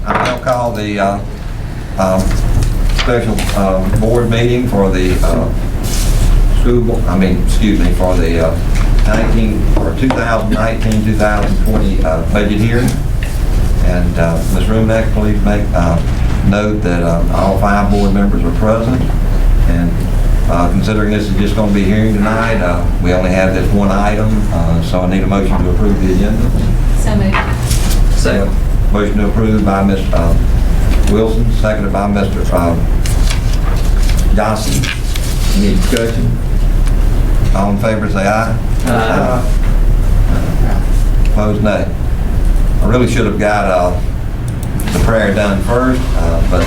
I now call the special board meeting for the for the 2019-2020 budget hearing. And Ms. Rumack, please make note that all 5 board members are present. And considering this is just going to be hearing tonight, we only have this one item, so I need a motion to approve the agenda. So moved. Second. Motion to approve by Ms. Wilson, seconded by Mr. Johnson. Any discussion? All in favor say aye. Aye. Opposed, nay. I really should have got the prayer done first, but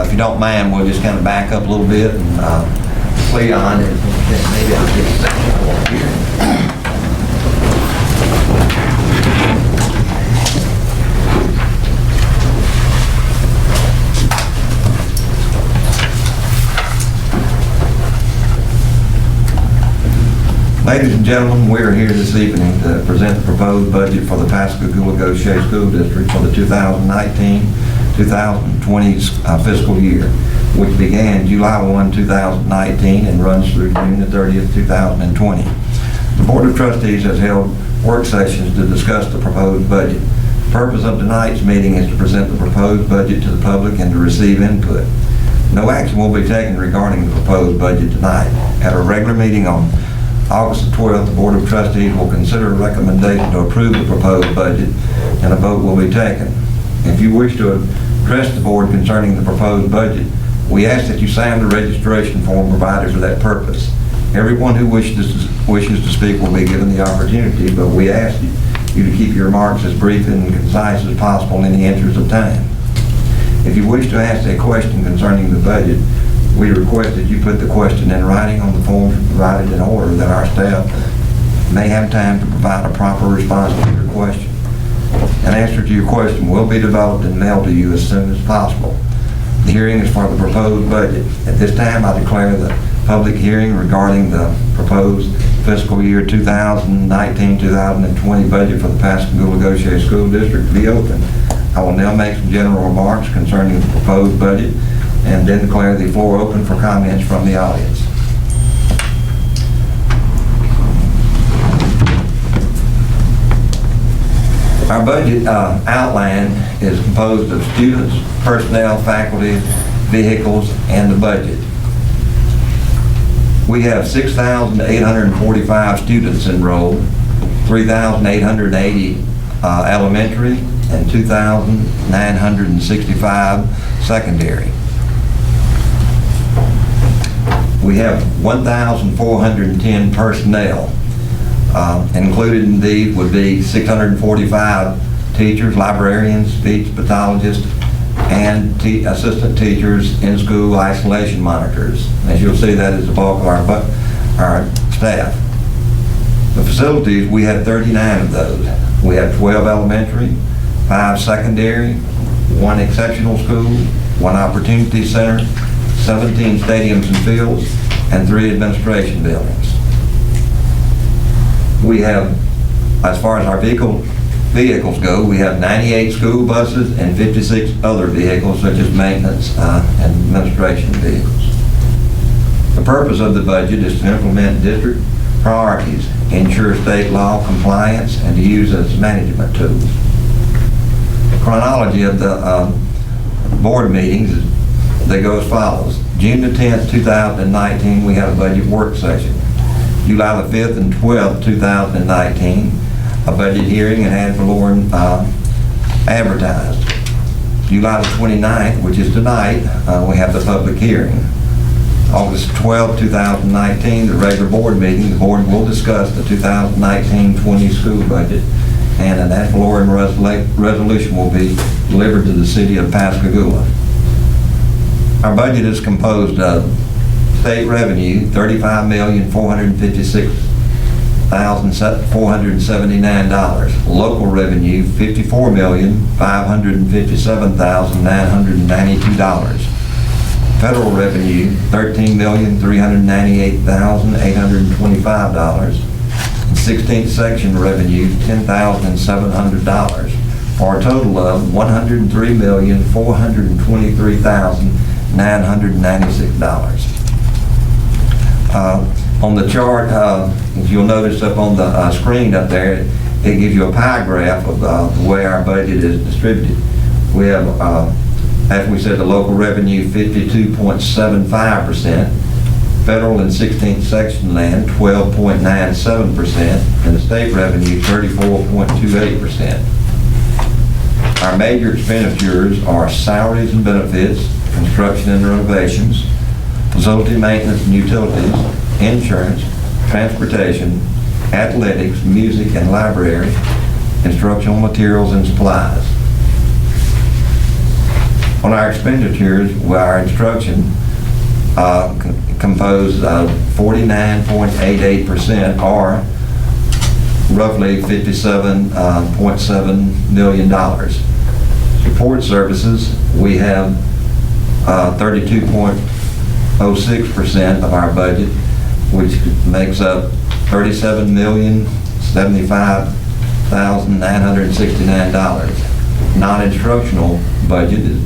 if you don't mind, we'll just kind of back up a little bit and Cleon, maybe I'll get a second here. Ladies and gentlemen, we are here this evening to present the proposed budget for the Pascagoula-Goshen School District for the 2019-2020 fiscal year, which began July 1, 2019 and runs through June the 30th, 2020. The Board of Trustees has held work sessions to discuss the proposed budget. The purpose of tonight's meeting is to present the proposed budget to the public and to receive input. No action will be taken regarding the proposed budget tonight. At our regular meeting on August the 12th, the Board of Trustees will consider a recommendation to approve the proposed budget, and a vote will be taken. If you wish to address the board concerning the proposed budget, we ask that you sign the registration form provided for that purpose. Everyone who wishes to speak will be given the opportunity, but we ask you to keep your remarks as brief and concise as possible in the interest of time. If you wish to ask a question concerning the budget, we request that you put the question in writing on the forms provided in order that our staff may have time to provide a proper response to your question. An answer to your question will be developed and mailed to you as soon as possible. The hearing is for the proposed budget. At this time, I declare the public hearing regarding the proposed fiscal year 2019-2020 budget for the Pascagoula-Goshen School District to be open. I will now make some general remarks concerning the proposed budget and then declare the floor open for comments from the audience. Our budget outline is composed of students, personnel, faculty, vehicles, and the budget. We have 6,845 students enrolled, 3,880 elementary, and 2,965 secondary. We have 1,410 personnel. Included in these would be 645 teachers, librarians, speech pathologists, and assistant teachers, in-school isolation monitors. As you'll see, that is the bulk of our staff. The facilities, we had 39 of those. We had 12 elementary, 5 secondary, 1 exceptional school, 1 opportunity center, 17 stadiums and fields, and 3 administration buildings. We have, as far as our vehicles go, we have 98 school buses and 56 other vehicles such as maintenance and administration vehicles. The purpose of the budget is to implement district priorities, ensure state law compliance, and to use as management tools. The chronology of the board meetings, they go as follows. June the 10th, 2019, we had a budget work session. July the 5th and 12th, 2019, a budget hearing and ad valorem advertised. July the 29th, which is tonight, we have the public hearing. August 12th, 2019, the regular board meeting, the board will discuss the 2019-20 school budget, and an ad valorem resolution will be delivered to the city of Pascagoula. Our budget is composed of state revenue, $35,456,479. Local revenue, $54,557,992. Federal revenue, $13,398,825. 16th section revenue, $10,700. for a total of $103,423,996. On the chart, as you'll notice up on the screen up there, it gives you a pie graph of the way our budget is distributed. We have, as we said, the local revenue 52.75%, federal and 16th section land 12.97%, and the state revenue 34.28%. Our major expenditures are salaries and benefits, construction and renovations, facility maintenance and utilities, insurance, transportation, athletics, music and library, instructional materials and supplies. On our expenditures, our instruction composed of 49.88%, or roughly $57.7 million. Support services, we have 32.06% of our budget, which makes up $37,075,969. Non-instructional budget is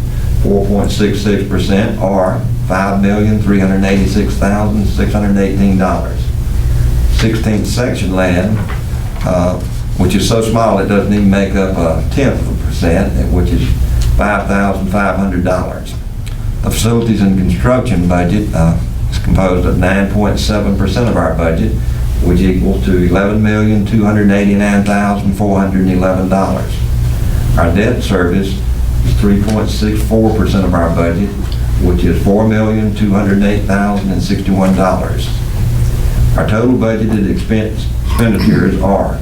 4.66%, or $5,386,618. 16th section land, which is so small it doesn't even make up 0.1%, which is $5,500. The facilities and construction budget is composed of 9.7% of our budget, which equals to $11,289,411. Our debt service is 3.64% of our budget, which is $4,208,061. Our total budgeted expenditures are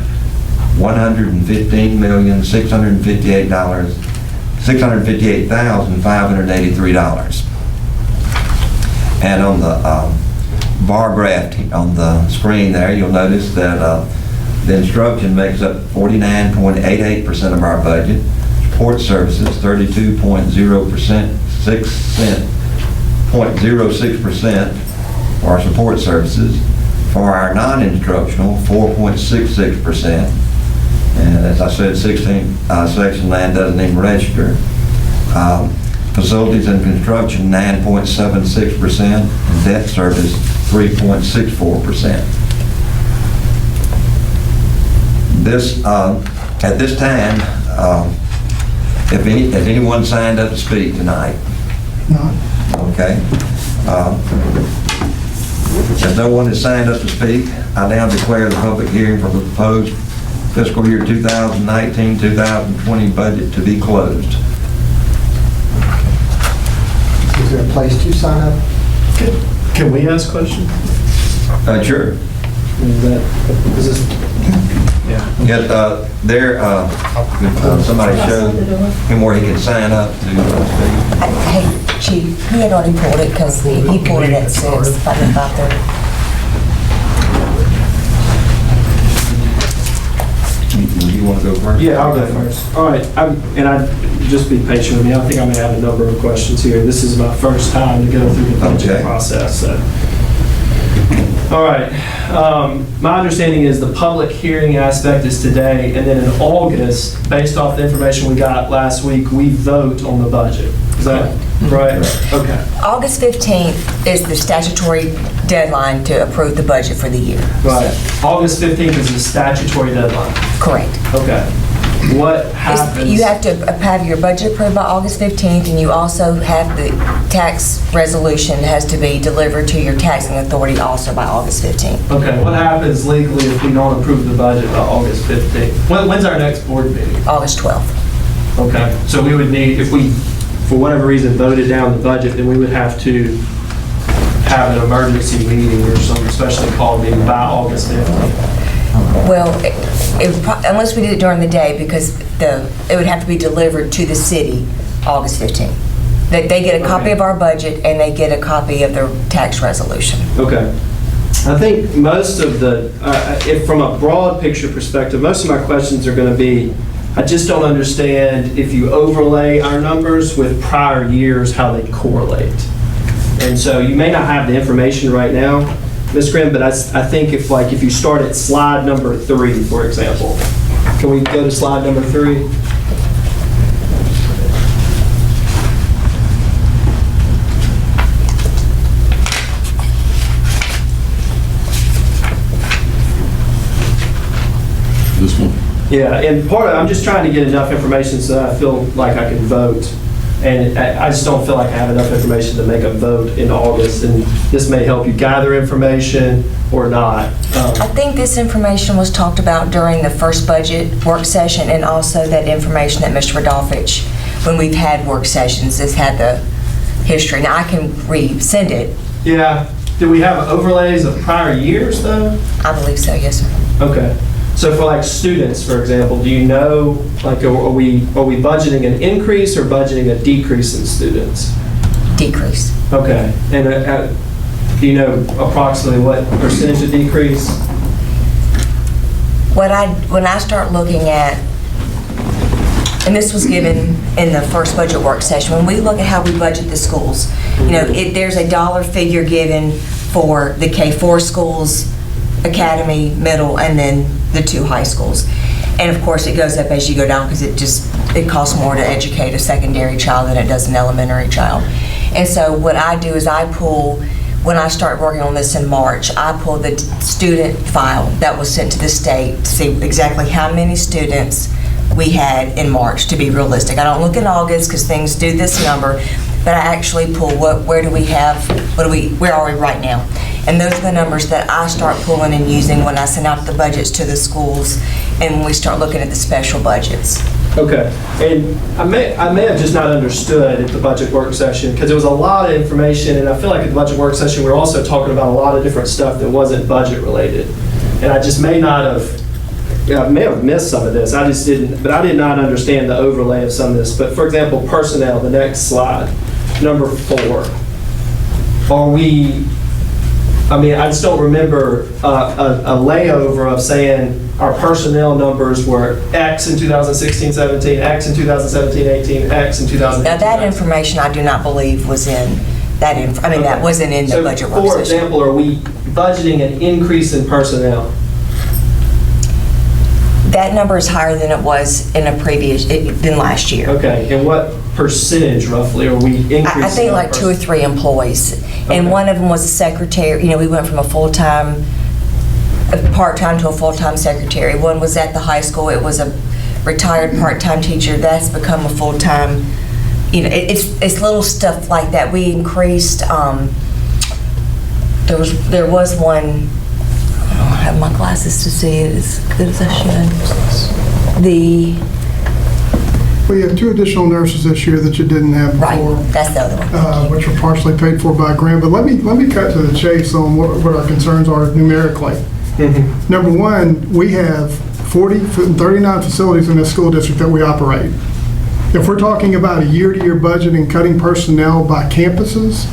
$658,583. And on the bar graph on the screen there, you'll notice that the instruction makes up 49.88% of our budget. Support services 0.06% for our support services. For our non-instructional, 4.66%. And as I said, 16th section land doesn't even register. Facilities and construction, 9.76%, and debt service, 3.64%. This, at this time, if anyone signed up to speak tonight? No. Okay. As no one has signed up to speak, I now declare the public hearing for the proposed fiscal year 2019-2020 budget to be closed. Is there a place to sign up? Can we ask questions? Sure. Is this? Yeah. Yes, somebody showed him where he can sign up to speak. Hey, Chief, he had already pulled it because he pulled it at 6, 5:30. You want to go first? Yeah, I'll go first. All right, just be patient with me. I think I'm going to have a number of questions here. This is my first time to go through the budget process. So. All right. My understanding is the public hearing aspect is today, and then in August, based off the information we got last week, we vote on the budget. Is that right? Okay. August 15th is the statutory deadline to approve the budget for the year. Right. August 15th is the statutory deadline. Correct. Okay. What happens? You have to have your budget approved by August 15th, and you also have the tax resolution has to be delivered to your taxing authority also by August 15th. Okay, what happens legally if we don't approve the budget by August 15th? When's our next board meeting? August 12th. Okay, so we would need, if we, for whatever reason, voted down the budget, then we would have to have an emergency meeting or some specially called meeting by August 15th. Well, unless we did it during the day, because it would have to be delivered to the city August 15th. They get a copy of our budget and they get a copy of their tax resolution. Okay. I think most of the, if from a broad picture perspective, most of my questions are going to be, I just don't understand if you overlay our numbers with prior years, how they correlate. And so you may not have the information right now, Ms. Grimm, but I think if you start at slide number 3, for example. Can we go to slide number 3? Yeah, and I'm just trying to get enough information so that I feel like I can vote. And I just don't feel like I have enough information to make a vote in August, and this may help you gather information or not. I think this information was talked about during the first budget work session, and also that information that Mr. Rodolfich, when we've had work sessions, has had the history. Now, I can resend it. Yeah, do we have overlays of prior years, though? I believe so, yes, sir. Okay. So for like students, for example, do you know, like, are we budgeting an increase or budgeting a decrease in students? Decrease. Okay. And do you know approximately what percentage of decrease? When I start looking at, and this was given in the first budget work session, when we look at how we budget the schools, you know, there's a dollar figure given for the K-4 schools, academy, middle, and then the 2 high schools. And of course, it goes up as you go down because it costs more to educate a secondary child than it does an elementary child. And so what I do is when I start working on this in March, I pull the student file that was sent to the state to see exactly how many students we had in March, to be realistic. I don't look in August because things do this number, but I actually pull where are we right now? And those are the numbers that I start pulling and using when I send out the budgets to the schools and when we start looking at the special budgets. Okay, and I may have just not understood at the budget work session because there was a lot of information, and I feel like at the budget work session we were also talking about a lot of different stuff that wasn't budget related, and I just may have missed some of this. I just didn't, but I did not understand the overlay of some of this. But for example, personnel, the next slide, number 4. I just don't remember a layover of saying our personnel numbers were X in 2016-17, X in 2017-18, X in 2018. Now that information I do not believe was in that that wasn't in the budget work session. For example, are we budgeting an increase in personnel? That number is higher than it was in than last year. Okay, and what percentage roughly are we increasing? I think like 2 or 3 employees. Okay. And one of them was a secretary. You know, we went from a part-time to a full-time secretary. One was at the high school. It was a retired part-time teacher. That's become a full-time. You know, it's little stuff like that. We increased, there was one, I don't have my glasses to see it as good as I should. We have 2 additional nurses this year that you didn't have before. Right, that's the other one. Which were partially paid for by a grant. But let me cut to the chase on what our concerns are numerically. Mm-hmm. Number 1, we have 39 facilities in this school district that we operate. If we're talking about a year-to-year budget and cutting personnel by campuses,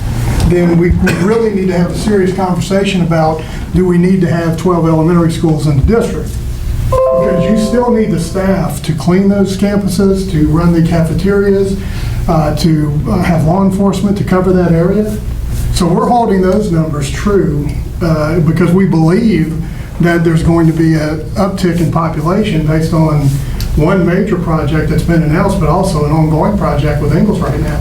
then we really need to have a serious conversation about, do we need to have 12 elementary schools in the district? Because you still need the staff to clean those campuses, to run the cafeterias, to have law enforcement to cover that area. So we're holding those numbers true because we believe that there's going to be an uptick in population based on one major project that's been announced, but also an ongoing project with Ingalls right now.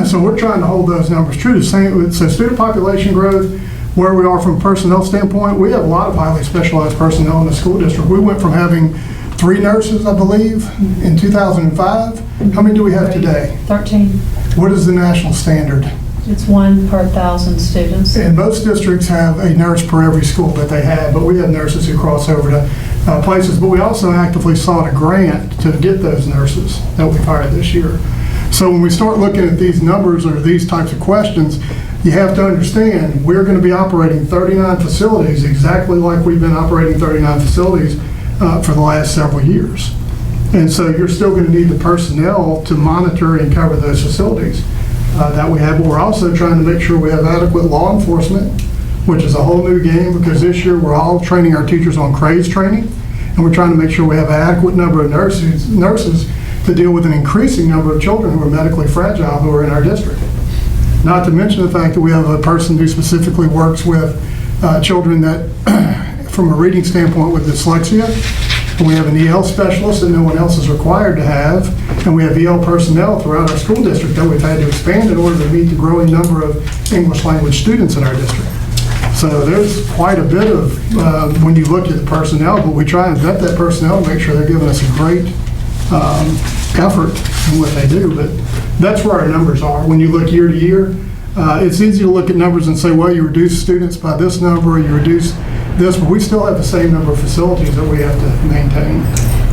So we're trying to hold those numbers true. So student population growth, where we are from a personnel standpoint, we have a lot of highly specialized personnel in the school district. We went from having 3 nurses, I believe, in 2005. How many do we have today? 13. What is the national standard? It's 1 per 1,000 students. And most districts have a nurse per every school that they have, but we have nurses who cross over to places. But we also actively sought a grant to get those nurses that we hired this year. So when we start looking at these numbers or these types of questions, you have to understand we're going to be operating 39 facilities exactly like we've been operating 39 facilities for the last several years. And so you're still going to need the personnel to monitor and cover those facilities that we have. But we're also trying to make sure we have adequate law enforcement, which is a whole new game because this year we're all training our teachers on CRAVES training, and we're trying to make sure we have an adequate number of nurses to deal with an increasing number of children who are medically fragile who are in our district. Not to mention the fact that we have a person who specifically works with children that, from a reading standpoint, with dyslexia. And we have an EL specialist that no one else is required to have. And we have EL personnel throughout our school district that we've had to expand in order to meet the growing number of English language students in our district. So there's quite a bit of, when you look at the personnel, but we try and vet that personnel, make sure they're giving us a great effort in what they do. But that's where our numbers are. When you look year to year, it's easy to look at numbers and say, well, you reduce students by this number, or you reduce this, but we still have the same number of facilities that we have to maintain.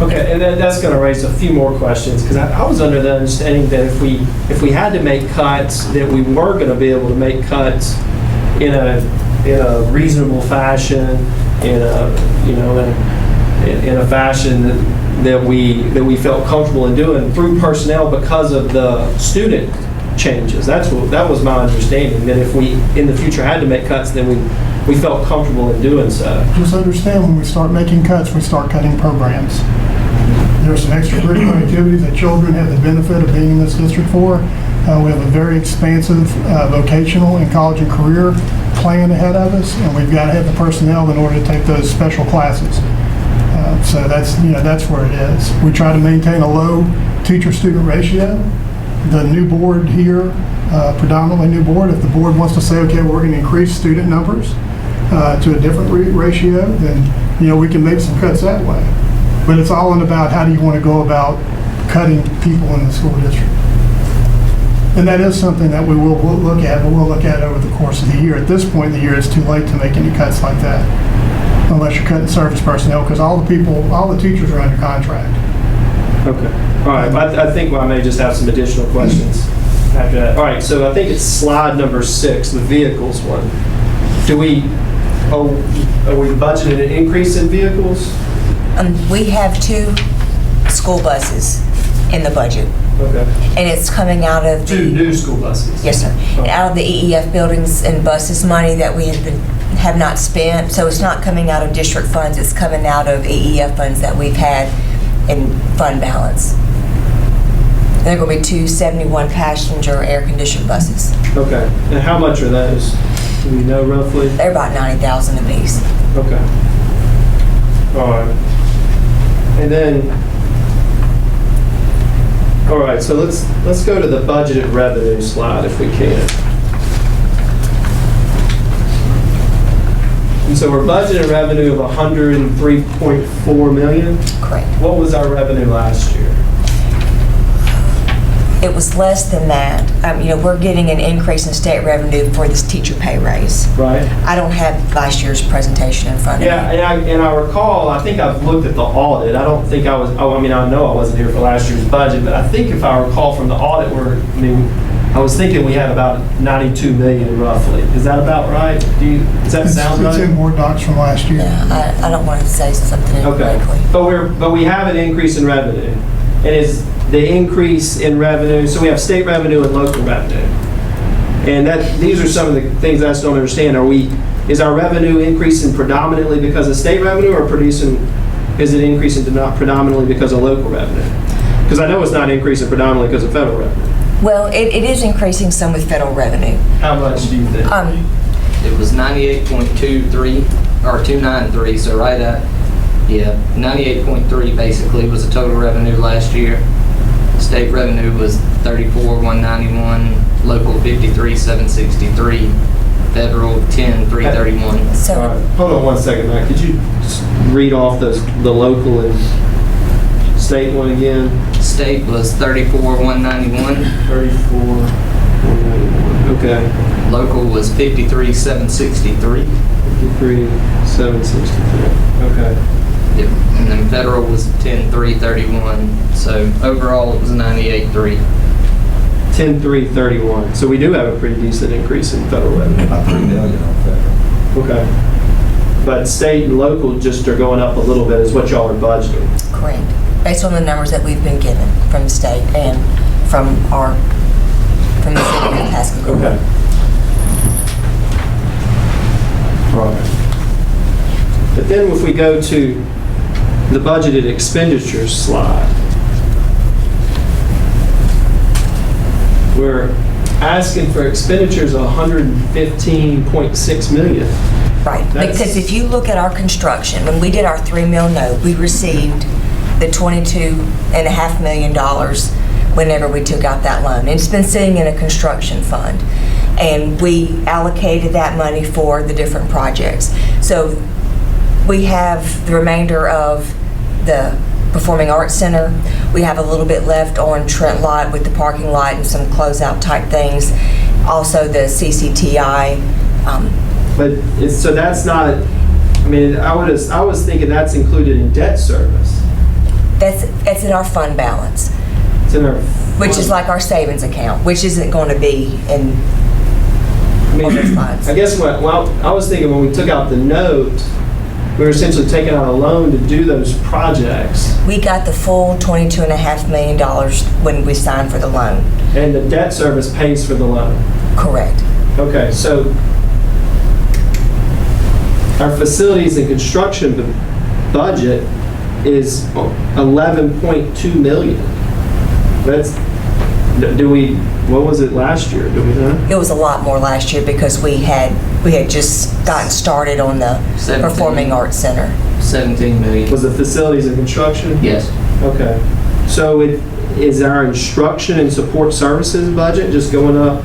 Okay, and that's going to raise a few more questions, because I was under the understanding that if we had to make cuts, that we were going to be able to make cuts in a reasonable fashion, in a fashion that we felt comfortable in doing through personnel because of the student changes. That was my understanding, that if we in the future had to make cuts, then we felt comfortable in doing so. Just understand, when we start making cuts, we start cutting programs. There are some extracurricular activities that children have the benefit of being in this district for. We have a very expansive vocational and college and career plan ahead of us, and we've got to have the personnel in order to take those special classes. So that's where it is. We try to maintain a low teacher-student ratio. The new board here, predominantly new board, if the board wants to say, okay, we're going to increase student numbers to a different ratio, then we can make some cuts that way. But it's all in about how do you want to go about cutting people in the school district. And that is something that we'll look at, but we'll look at over the course of the year. At this point in the year, it's too late to make any cuts like that, unless you're cutting service personnel, because all the teachers are under contract. Okay. All right. I think I may just have some additional questions after that. All right. So I think it's slide number 6, the vehicles one. Are we budgeted an increase in vehicles? We have 2 school buses in the budget, Okay. and it's coming out of the... 2 new school buses? Yes, sir. Oh. Out of the EEF buildings and buses money that we have not spent, so it's not coming out of district funds, it's coming out of EEF funds that we've had in fund balance. There are going to be 2 71-passenger air-conditioned buses. Okay. And how much are those? Do we know roughly? They're about $90,000 apiece. Okay. All right. And then, all right, so let's go to the budgeted revenue slide if we can. And so we're budgeted revenue of $103.4 million. Correct. What was our revenue last year? It was less than that. We're getting an increase in state revenue for this teacher pay raise. Right. I don't have last year's presentation in front of me. Yeah, and I recall, I think I've looked at the audit. I don't think I was, I know I wasn't here for last year's budget, but I think if I recall from the audit, I was thinking we had about 92 million roughly. Is that about right? Does that sound right? It's in board docs from last year. Yeah, I don't want to say something Okay, incorrectly. but we have an increase in revenue. And is the increase in revenue, so we have state revenue and local revenue. And these are some of the things I just don't understand. Is our revenue increasing predominantly because of state revenue, or is it increasing predominantly because of local revenue? Because I know it's not increasing predominantly because of federal revenue. Well, it is increasing some with federal revenue. How much do you think? It was 98.23 or 293, so right at 98.3 basically was the total revenue last year. State revenue was 34,191, local 53,763, federal 10,331. So, All right. Hold on one second, Matt. Could you just read off the local and state one again? State was 34,191. 34,191. Okay. Local was 53,763. 53,763. Okay. Yep. And then federal was 10,331. So overall it was 98.3. 10,331. So we do have a pretty decent increase in federal revenue. About $3 million on federal. Okay. But state and local just are going up a little bit is what y'all are budgeting. correct. Based on the numbers that we've been given from the state and from the city of Pascagoula. Okay. Right. But then if we go to the budgeted expenditures slide, we're asking for expenditures of $115.6 million. Right, That's- because if you look at our construction, when we did our 3 mil note, we received the $22.5 million whenever we took out that loan. And it's been sitting in a construction fund. and we allocated that money for the different projects. So we have the remainder of the Performing Arts Center. We have a little bit left on Trent Lot with the parking lot and some closeout type things. Also the CCTI. But so that's not, I mean, I was thinking that's included in debt service. That's in our fund balance, It's in our. which is like our savings account, which isn't going to be in I mean, those funds. I guess I was thinking when we took out the note, we were essentially taking out a loan to do those projects. We got the full $22.5 million when we signed for the loan. And the debt service pays for the loan. Correct. Okay, so our facilities and construction budget is 11.2 million. What was it last year? Do we know? It was a lot more last year because we had just gotten started on the 17. Performing Arts Center. 17 million. Was the facilities and construction? Yes. Okay. So is our instruction and support services budget just going up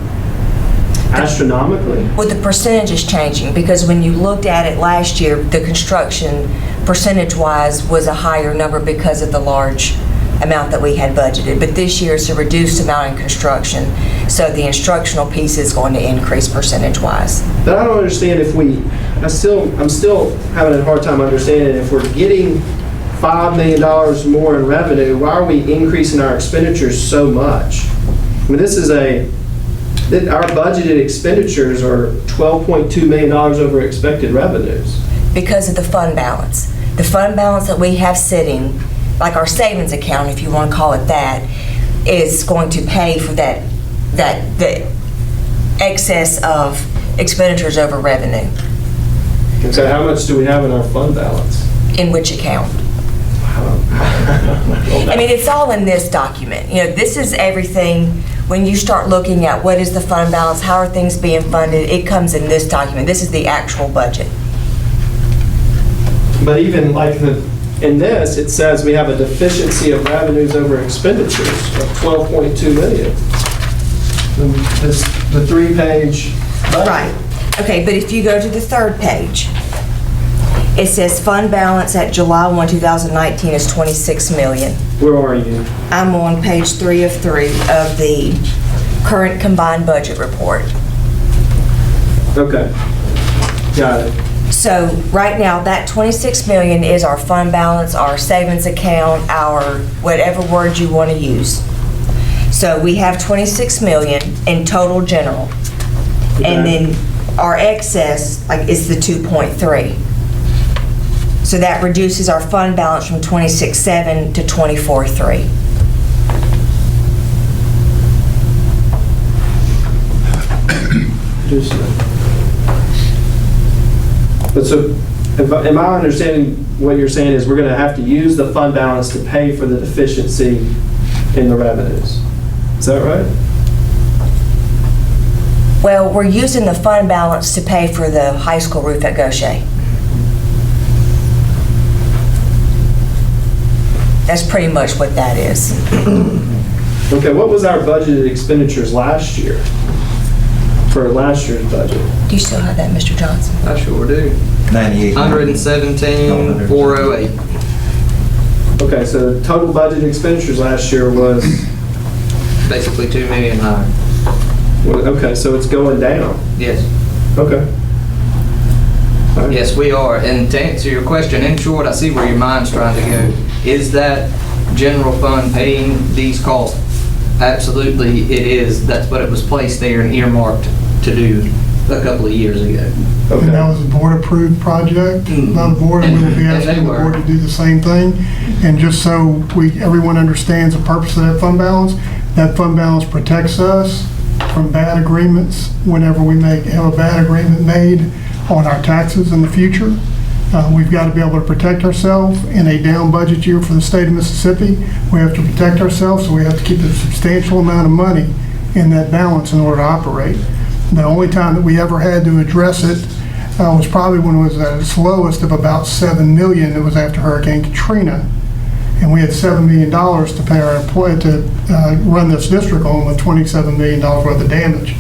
astronomically? Well, the percentage is changing because when you looked at it last year, the construction percentage-wise was a higher number because of the large amount that we had budgeted. But this year it's a reduced amount in construction, so the instructional piece is going to increase percentage-wise. But I don't understand I'm still having a hard time understanding if we're getting $5 million more in revenue, why are we increasing our expenditures so much? I mean, our budgeted expenditures are $12.2 million over expected revenues. Because of the fund balance. The fund balance that we have sitting, like our savings account, if you want to call it that, is going to pay for the excess of expenditures over revenue. And so how much do we have in our fund balance? In which account? I mean, it's all in this document. You know, this is everything. When you start looking at what is the fund balance, how are things being funded, it comes in this document. This is the actual budget. But even like in this, it says we have a deficiency of revenues over expenditures of 12.2 million. The 3-page budget. Right. Okay, but if you go to the third page, it says fund balance at July 1, 2019 is 26 million. Where are you? I'm on page 3 of 3 of the current combined budget report. Okay. Got it. So right now, that 26 million is our fund balance, our savings account, our whatever word you want to use. So we have 26 million in total general. And then our excess is the 2.3. So that reduces our fund balance from 26.7 to 24.3. But so, am I understanding what you're saying is we're going to have to use the fund balance to pay for the deficiency in the revenues? Is that right? Well, we're using the fund balance to pay for the high school roof at Gaucher. That's pretty much what that is. Okay, what was our budgeted expenditures last year? For last year's budget? Do you still have that, Mr. Johnson? I sure do. 98. 117,408. Okay, so the total budget expenditures last year was, Basically 2 million higher. okay, so it's going down. Yes. Okay. All right. Yes, we are. And to answer your question, in short, I see where your mind's trying to go. Is that general fund paying these costs? Absolutely, it is. That's what it was placed there and earmarked to do a couple of years ago. And that was a board-approved project by the board, and we will be And they asking the were. board to do the same thing. And just so everyone understands the purpose of that fund balance protects us from bad agreements whenever we have a bad agreement made on our taxes in the future. We've got to be able to protect ourselves in a down budget year for the state of Mississippi. We have to protect ourselves, so we have to keep a substantial amount of money in that balance in order to operate. The only time that we ever had to address it was probably when it was at its lowest of about $7 million. It was after Hurricane Katrina. And we had $7 million to pay our employee to run this district on with $27 million worth of damage.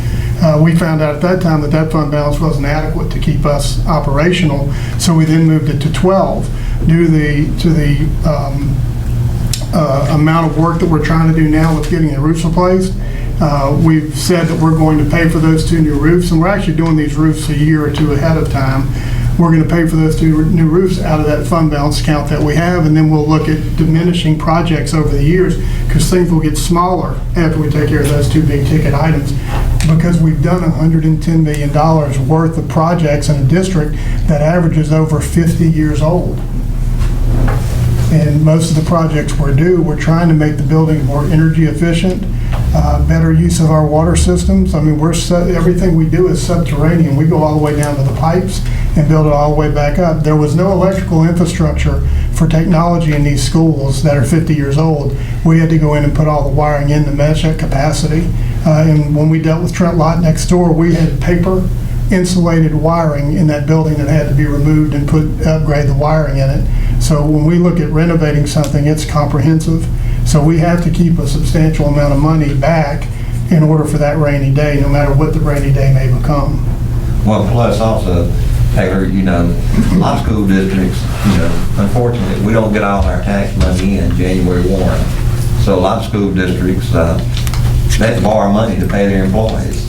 We found out at that time that that fund balance wasn't adequate to keep us operational, so we then moved it to 12 due to the amount of work that we're trying to do now with getting the roofs replaced. We've said that we're going to pay for those 2 new roofs, and we're actually doing these roofs a year or 2 ahead of time. We're going to pay for those 2 new roofs out of that fund balance account that we have, and then we'll look at diminishing projects over the years, because things will get smaller after we take care of those 2 big ticket items, because we've done $110 million worth of projects in a district that averages over 50 years old. And most of the projects we're trying to make the buildings more energy efficient, better use of our water systems. I mean, everything we do is subterranean. We go all the way down to the pipes and build it all the way back up. There was no electrical infrastructure for technology in these schools that are 50 years old. We had to go in and put all the wiring in to match that capacity. And when we dealt with Trent Lott next door, we had paper insulated wiring in that building that had to be removed and upgrade the wiring in it. So when we look at renovating something, it's comprehensive. So we have to keep a substantial amount of money back in order for that rainy day, no matter what the rainy day may become. Well, plus also, Taylor, a lot of school districts, unfortunately, we don't get all our tax money in January 1. So a lot of school districts, they borrow money to pay their employees.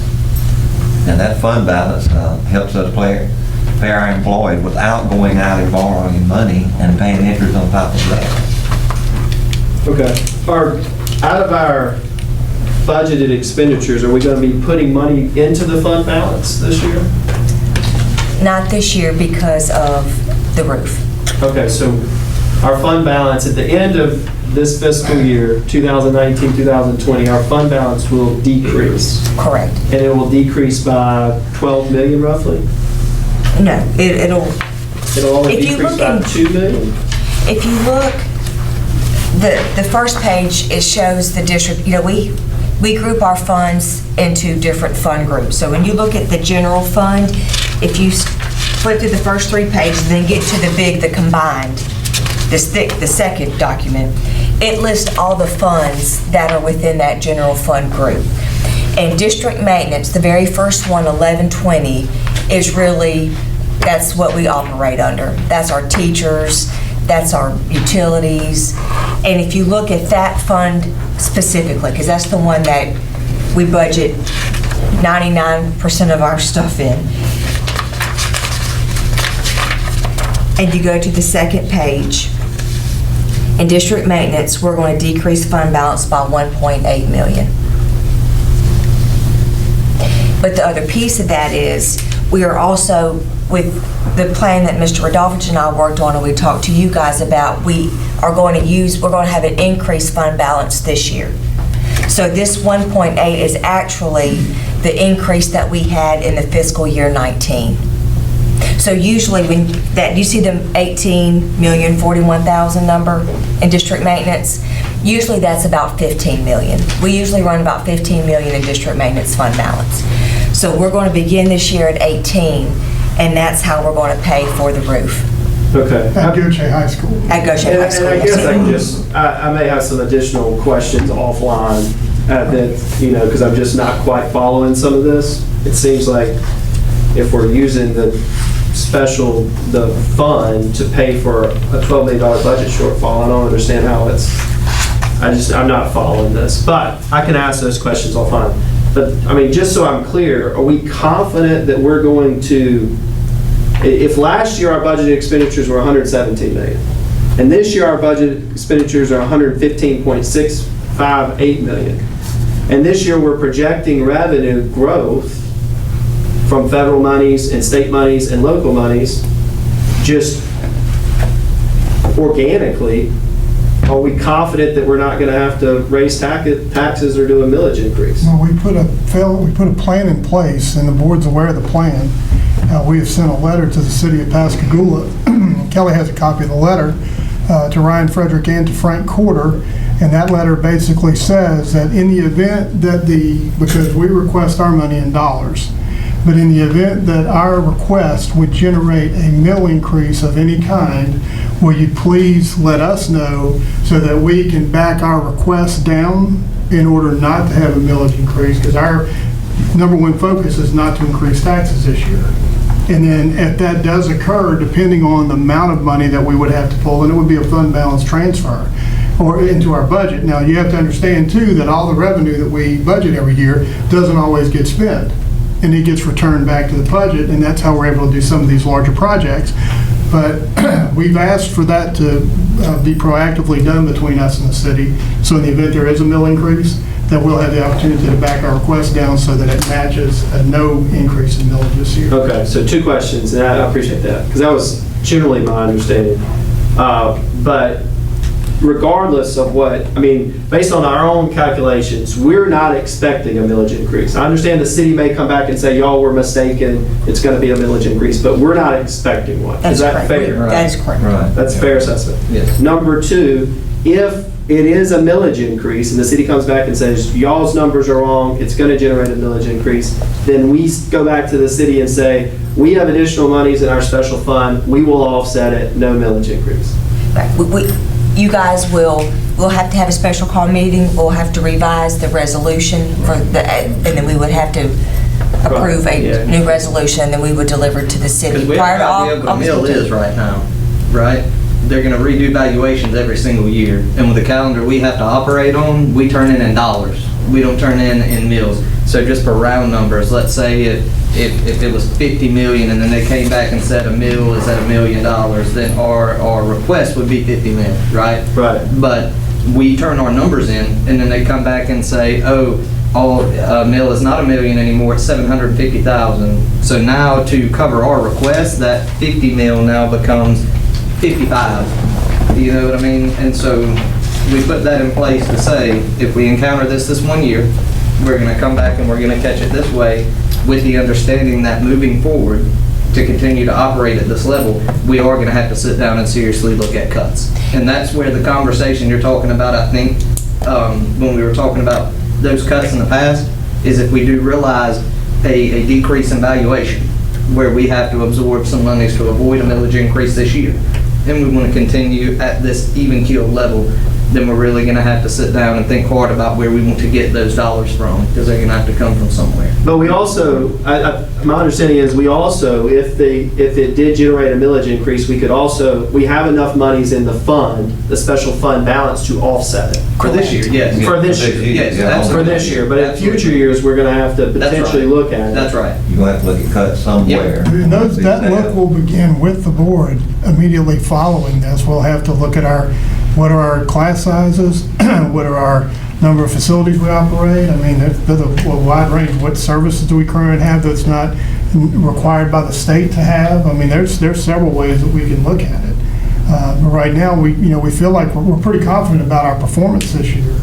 And that fund balance helps us pay our employees without going out and borrowing money and paying interest on top of that. Okay. Out of our budgeted expenditures, are we going to be putting money into the fund balance this year? Not this year because of the roof. Okay, so our fund balance at the end of this fiscal year, 2019, 2020, our fund balance will decrease. Correct. And it will decrease by 12 million roughly? No, it'll only if you decrease look by in- 2 million? If you look, the first page, it shows the district, we group our funds into different fund groups. So when you look at the general fund, if you flip through the first 3 pages and then get to the combined, the second document, it lists all the funds that are within that general fund group. And district maintenance, the very first one, 1120, is really, that's what we operate under. That's our teachers, that's our utilities. And if you look at that fund specifically, because that's the one that we budget 99% of our stuff in, and you go to the second page, in district maintenance, we're going to decrease fund balance by 1.8 million. But the other piece of that is, we are also, with the plan that Mr. Rodolfo and I worked on and we talked to you guys about, we're going to have an increased fund balance this year. So this 1.8 is actually the increase that we had in the fiscal year 19. So usually you see the 18,041,000 number in district maintenance, usually that's about 15 million. We usually run about 15 million in district maintenance fund balance. So we're going to begin this year at 18, and that's how we're going to pay for the roof. Okay. At Goche High School. At Goche High School. And I guess I may have some additional questions offline that, because I'm just not quite following some of this. It seems like if we're using the fund to pay for a $12 million budget shortfall, I don't understand how I'm not following this. But I can ask those questions offline. But, just so I'm clear, are we confident that we're going to, if last year our budgeted expenditures were $117 million, and this year our budgeted expenditures are $115.658 million, and this year we're projecting revenue growth from federal monies and state monies and local monies, just organically, are we confident that we're not going to have to raise taxes or do a millage increase? Well, we put a plan in place, and the board's aware of the plan. We have sent a letter to the city of Pascagoula. Kelly has a copy of the letter to Ryan Frederick and to Frank Corder, and that letter basically says that in the event that because we request our money in dollars, but in the event that our request would generate a mill increase of any kind, will you please let us know so that we can back our request down in order not to have a millage increase? Because number one focus is not to increase taxes this year. And then if that does occur, depending on the amount of money that we would have to pull, then it would be a fund balance transfer or into our budget. Now, you have to understand too that all the revenue that we budget every year doesn't always get spent, and it gets returned back to the budget, and that's how we're able to do some of these larger projects. But we've asked for that to be proactively done between us and the city. So in the event there is a mill increase, that we'll have the opportunity to back our request down so that it matches a no increase in millage this year. Okay, so 2 questions, and I appreciate that, because that was generally my understanding. But regardless of what, I mean, based on our own calculations, we're not expecting a millage increase. I understand the city may come back and say, y'all were mistaken, it's going to be a millage increase, but we're not expecting one. That's Is that correct. fair? That is correct. Right. That's a fair assessment. Yes. Number 2, if it is a millage increase and the city comes back and says, y'all's numbers are wrong, it's going to generate a millage increase, then we go back to the city and say, we have additional monies in our special fund, we will offset it, no millage increase. Right. You guys we'll have to have a special call meeting. We'll have to revise the resolution and then we would have to approve Right, yeah. a new resolution, and then we would deliver it to the city Because we prior have to no idea what a August mill 15th. is right now, right? They're gonna redo valuations every single year, and with the calendar we have to operate on, we turn in dollars. We don't turn in mills. So just for round numbers, let's say if it was 50 million and then they came back and said a mill is at $1 million, then our request would be 50 mil, right? Right. But we turn our numbers in, and then they come back and say, oh, a mill is not $1 million anymore, it's 750,000. So now to cover our request, that 50 mil now becomes 55. You know what I mean? And so we put that in place to say, if we encounter this 1 year, we're gonna come back and we're gonna catch it this way, with the understanding that moving forward, to continue to operate at this level, we are gonna have to sit down and seriously look at cuts. And that's where the conversation you're talking about, I think, when we were talking about those cuts in the past, is if we do realize a decrease in valuation, where we have to absorb some monies to avoid a millage increase this year, and we want to continue at this even keeled level, then we're really going to have to sit down and think hard about where we want to get those dollars from, because they're going to have to come from somewhere. But we also, my understanding is we also, if it did generate a millage increase, we have enough monies in the fund, the special fund balance, to offset it. For this year, yes. For this year. Yes, Yeah, absolutely. For this year, but in Absolutely. future years, we're going to have to That's potentially right. look at it. That's right. You're gonna have to look at cuts somewhere. And that look will begin with the board immediately following this. We'll have to look at what are our class sizes, what are our number of facilities we operate. I mean, there's a wide range. What services do we currently have that's not required by the state to have? I mean, there's several ways that we can look at it. But right now, we feel like we're pretty confident about our performance this year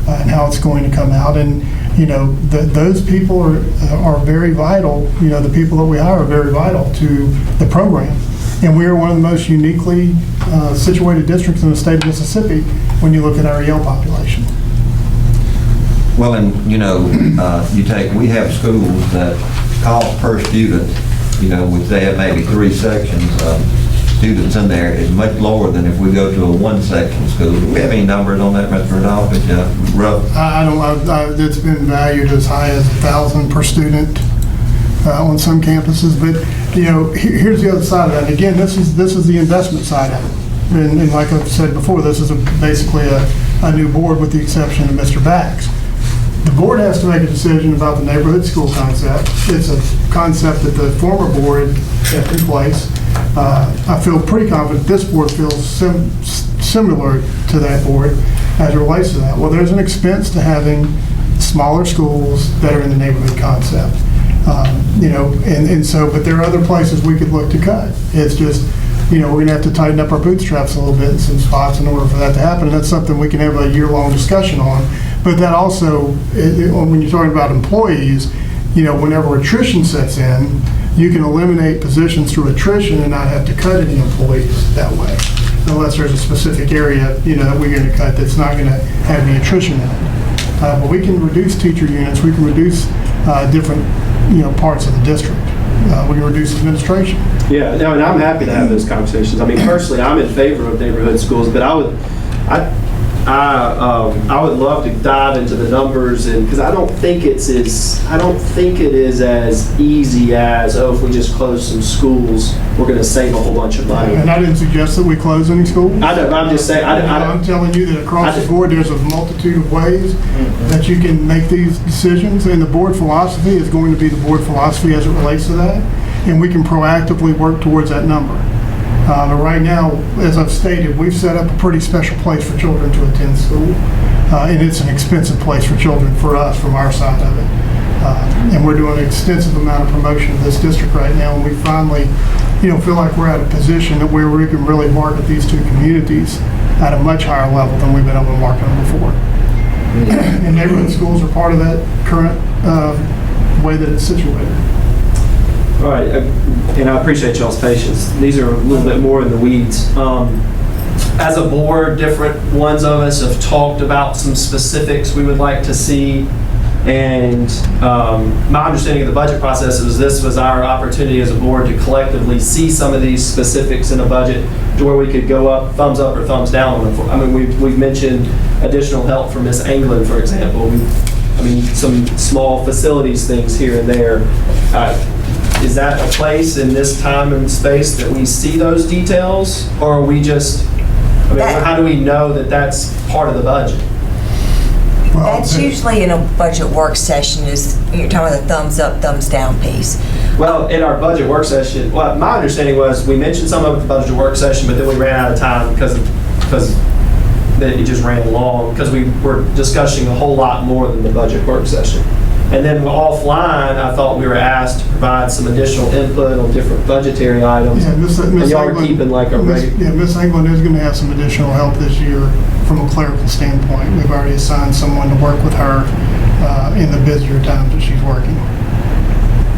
and how it's going to come out. And those people are very vital. The people that we hire are very vital to the program. And we are one of the most uniquely situated districts in the state of Mississippi when you look at our Yale population. Well, and, we have schools that cost per student, which they have maybe 3 sections of students in there, is much lower than if we go to a 1-section school. Do we have any numbers on that, Mr. Rodolph? Rough? It's been valued as high as $1,000 per student on some campuses, but here's the other side of that. Again, this is the investment side of it, and like I've said before, this is basically a new board with the exception of Mr. Bax. The board has to make a decision about the neighborhood school concept. It's a concept that the former board kept in place. I feel pretty confident this board feels similar to that board as it relates to that. Well, there's an expense to having smaller schools that are in the neighborhood concept. But there are other places we could look to cut. It's just, we're going to have to tighten up our bootstraps a little bit in some spots in order for that to happen. And that's something we can have a year-long discussion on. But that also, when you're talking about employees, whenever attrition sets in, you can eliminate positions through attrition and not have to cut any employees that way, unless there's a specific area, that we're going to cut that's not going to have any attrition in it. But we can reduce teacher units. We can reduce different, parts of the district. We can reduce administration. Yeah, no, and I'm happy to have those conversations. I mean, personally, I'm in favor of neighborhood schools, but I would love to dive into the numbers, and because I don't think it is as easy as, oh, if we just close some schools, we're going to save a whole bunch of money. And I didn't suggest that we close any schools. I know, but I'm just saying. I'm telling you that across the board, there's a multitude of ways that you can make these decisions, and the board philosophy is going to be the board philosophy as it relates to that, and we can proactively work towards that number. But right now, as I've stated, we've set up a pretty special place for children to attend school, and it's an expensive place for children, for us, from our side of it. And we're doing an extensive amount of promotion of this district right now, and we finally, feel like we're at a position that where we can really market these two communities at a much higher level than we've been able to market them before. And neighborhood schools are part of that current way that it's situated. All right, and I appreciate y'all's patience. These are a little bit more in the weeds. As a board, different ones of us have talked about some specifics we would like to see. And my understanding of the budget process was this was our opportunity as a board to collectively see some of these specifics in a budget to where we could go up, thumbs up or thumbs down on them. I mean, we've mentioned additional help from Miss Anglin, for example. Some small facilities things here and there. Is that a place in this time and space that we see those details? Or are we just, how do we know that that's part of the budget? That's usually in a budget work session, you're talking about the thumbs up, thumbs down piece. Well, in our budget work session, my understanding was we mentioned some of it at the budget work session, but then we ran out of time because it just ran long, because we were discussing a whole lot more than the budget work session. And then offline, I thought we were asked to provide some additional input on different budgetary items. Yeah, Miss and y'all are Anglin- keeping like a regular. Yeah, Miss Anglin is going to have some additional help this year from a clerical standpoint. We've already assigned someone to work with her in the busier times that she's working.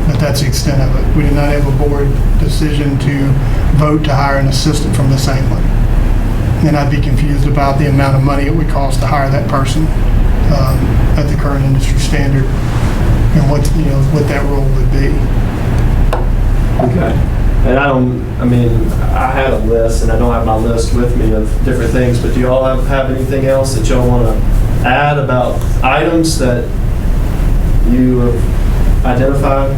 But that's the extent of it. We did not have a board decision to vote to hire an assistant from Miss Anglin. And I'd be confused about the amount of money it would cost to hire that person at the current industry standard, and what that role would be. Okay. And I had a list, and I don't have my list with me of different things, but do y'all have anything else that y'all want to add about items that you have identified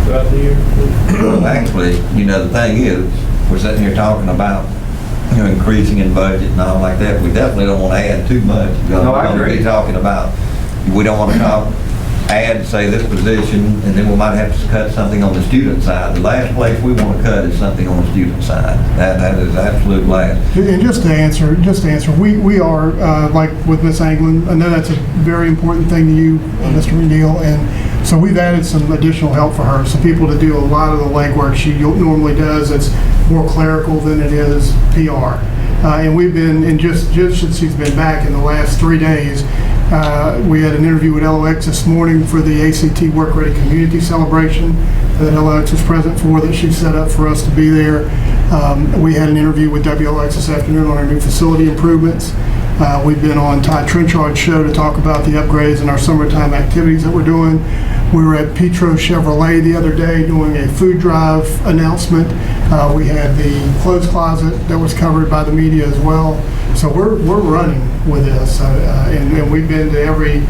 throughout the year? Well, actually, the thing is, we're sitting here talking about, increasing in budget and all like that. We definitely don't want to add too much. No, I agree. We're be talking about, we don't want to add, say, this position, and then we might have to cut something on the student side. The last place we want to cut is something on the student side. That is absolute last. And just to answer, we are, like with Miss Anglin, I know that's a very important thing to you, Mr. Neal, and so we've added some additional help for her, some people to do a lot of the legwork she normally does. It's more clerical than it is PR. And we've been, and just since she's been back in the last 3 days, we had an interview with LOX this morning for the ACT Work Ready Community Celebration that LOX was present for, that she set up for us to be there. We had an interview with WLX this afternoon on our new facility improvements. We've been on Ty Trenchard's show to talk about the upgrades and our summertime activities that we're doing. We were at Petro Chevrolet the other day doing a food drive announcement. We had the clothes closet that was covered by the media as well. So we're running with this, and we've been to every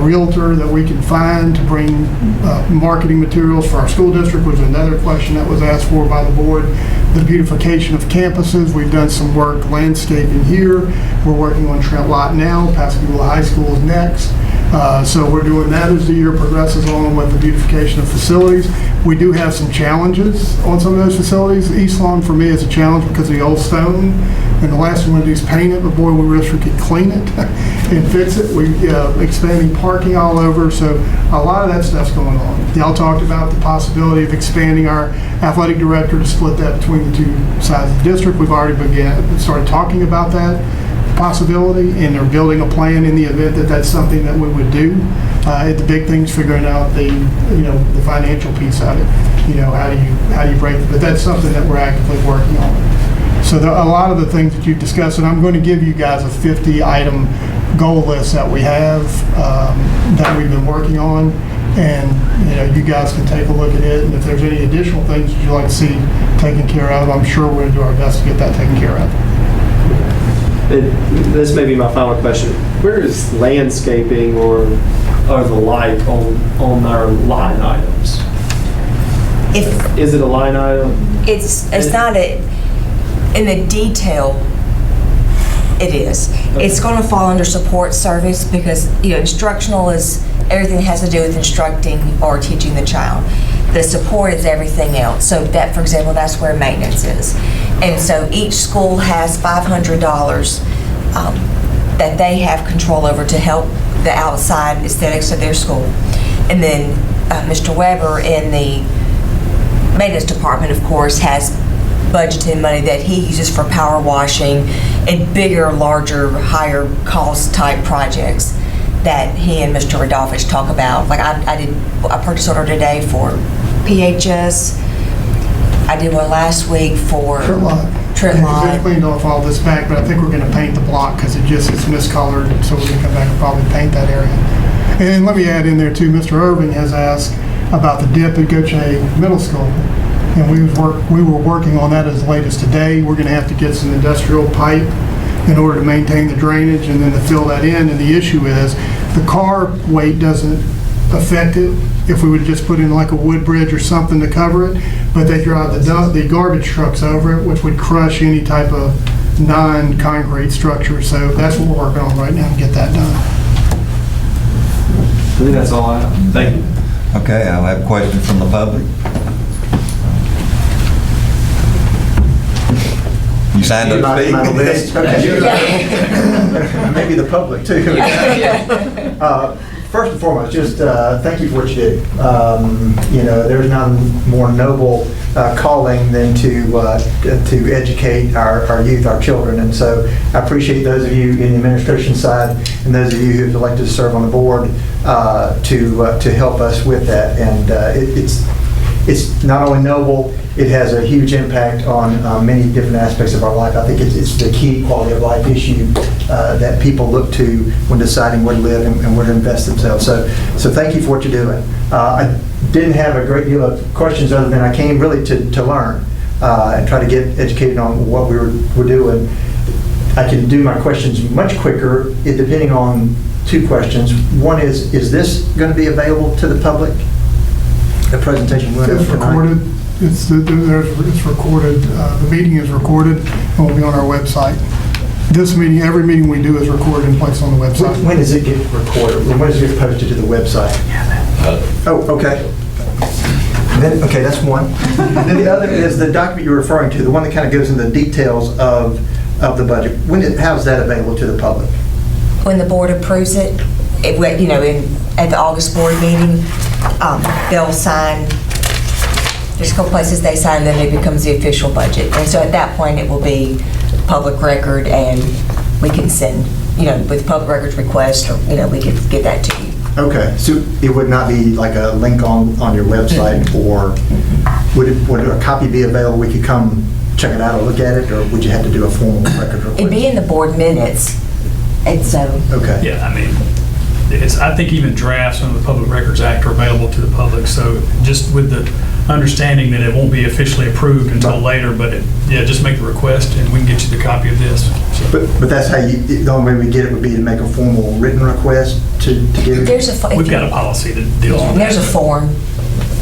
realtor that we can find to bring marketing materials for our school district, which is another question that was asked for by the board. The beautification of campuses, we've done some work landscaping here. We're working on Trent Lot now. Pascagoula High School is next. So we're doing that as the year progresses along with the beautification of facilities. We do have some challenges on some of those facilities. East Lawn for me is a challenge because of the old stone. And the last thing we want to do is paint it, but boy, we wish we could clean it and fix it. We expanding parking all over, so a lot of that stuff's going on. Y'all talked about the possibility of expanding our athletic director to split that between the two sides of the district. We've already started talking about that possibility, and they're building a plan in the event that that's something that we would do. The big thing's figuring out the financial piece of it. How do you break it? But that's something that we're actively working on. So a lot of the things that you've discussed, and I'm going to give you guys a 50-item goal list that we have that we've been working on, and you guys can take a look at it. And if there's any additional things that you'd like to see taken care of, I'm sure we're going to do our best to get that taken care of. This may be my final question. Where is landscaping or the like on our line items? If Is it a line item? it's not in the detail, it is. It's going to fall under support service because, instructional is everything that has to do with instructing or teaching the child. The support is everything else. So that, for example, that's where maintenance is. And so each school has $500 that they have control over to help the outside aesthetics of their school. And then Mr. Weber in the maintenance department, of course, has budgeted money that he uses for power washing and bigger, larger, higher cost type projects that he and Mr. Rodolphus talk about. Like I did a purchase order today for PHS. I did one last week for Trent Lot. We cleaned off all this back, but I think we're going to paint the block because it's miscolored, so we're going to come back and probably paint that area. And then let me add in there too, Mr. Irving has asked about the dip at Goche Middle School. And we were working on that as late as today. We're going to have to get some industrial pipe in order to maintain the drainage and then to fill that in. And the issue is the car weight doesn't affect it if we would just put in like a wood bridge or something to cover it, but they drive the garbage trucks over it, which would crush any type of non-concrete structure. So that's what we're working on right now to get that done. I think that's all I have. Thank you. Okay, I'll have questions from the public. You signed up to speak? My list. Maybe the public too. First and foremost, just thank you for what you do. There's none more noble calling than to educate our youth, our children. And so I appreciate those of you in the administration side and those of you who have elected to serve on the board to help us with that. And it's not only noble, it has a huge impact on many different aspects of our life. I think it's the key quality of life issue that people look to when deciding where to live and where to invest themselves. So thank you for what you're doing. I didn't have a great deal of questions other than I came really to learn and try to get educated on what we're doing. I can do my questions much quicker depending on two questions. One is this going to be available to the public? The presentation we're going to It's have tonight? recorded. It's recorded. The meeting is recorded and will be on our website. This meeting, every meeting we do is recorded and placed on the website. When does it get recorded? When does it get posted to the website? Oh, okay. Okay, that's one. Then the other is the document you're referring to, the one that kind of goes into the details of the budget. How's that available to the public? when the board approves it, at the August board meeting, they'll sign. There's a couple places they sign, then it becomes the official budget. And so at that point, it will be public record, and we can send, with public records request, or, we could get that to you. Okay, so it would not be like a link on your website, or would a copy be available? We could come check it out or look at it, or would you have to do a formal record request? It'd be in the board minutes, and so. Okay. Yeah, I mean, I think even drafts under the Public Records Act are available to the public, so just with the understanding that it won't be officially approved until later, but just make the request and we can get you the copy of this. So. But that's how the only way we get it would be to make a formal written request to get it? We've got a policy that deals with that. There's a form